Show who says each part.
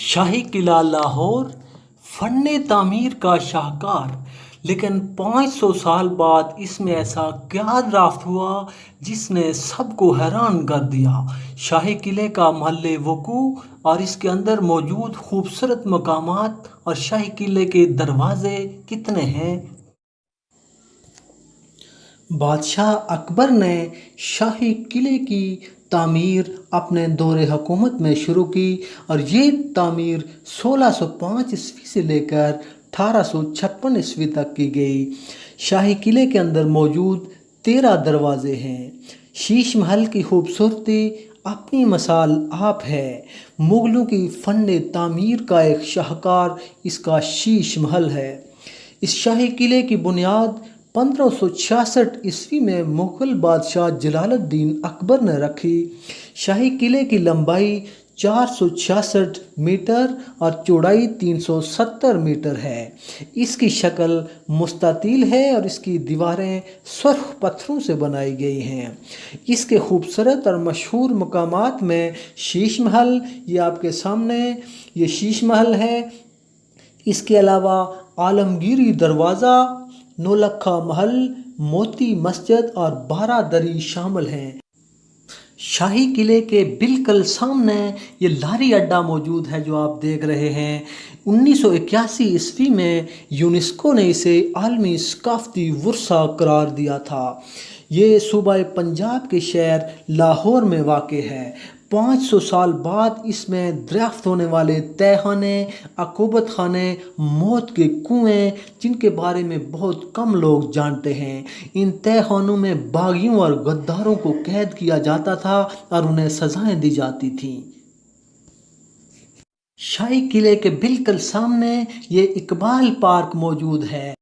Speaker 1: शाही किला Lahore fun तामीर का शाहकार, लेकिन 500 साल बाद इसमें ऐसा क्या ड्राफ्ट हुआ जिसने सबको हैरान कर दिया। शाही किले का महल वकू और इसके अंदर मौजूद खूबसूरत मकामात और शाही किले के दरवाजे कितने हैं। बादशाह अकबर ने शाही किले की तामीर अपने दौरे हुकूमत में शुरू की और ये तामीर 1605 ईस्वी से लेकर 1856 ईस्वी तक की गई। शाही किले के अंदर मौजूद 13 दरवाजे हैं। शीश महल की खूबसूरती अपनी मिसाल आप है। मुग़लों की फ़न तामीर का एक शाहकार इसका शीश महल है। इस शाही किले की बुनियाद 1566 ईस्वी में मुग़ल बादशाह जलालुद्दीन अकबर ने रखी। शाही किले की लंबाई 466 मीटर और चौड़ाई 370 मीटर है। इसकी शक्ल मुस्ततील है और इसकी दीवारें सुर्ख पत्थरों से बनाई गई हैं। इसके खूबसूरत और मशहूर मकामात में शीश महल, ये आपके सामने ये शीश महल है। इसके अलावा आलमगीरी दरवाज़ा, नौलखा महल, मोती मस्जिद और 12 दरी शामिल हैं। शाही किले के बिल्कुल सामने ये लारी अड्डा मौजूद है जो आप देख रहे हैं। 1981 ईस्वी में यूनेस्को ने इसे आलमी सकाफती वर्सा करार दिया था। ये सूबा पंजाब के शहर लाहौर में वाक़ है। 500 साल बाद इसमें दरियाफ्त होने वाले तहखाने, अकूबत खाने, मौत के कुएं, जिनके बारे में बहुत कम लोग जानते हैं। इन तहखानों में बागियों और गद्दारों को कैद किया जाता था और उन्हें सजाएं दी जाती थीं। शाही किले के बिल्कुल सामने ये इकबाल पार्क मौजूद है।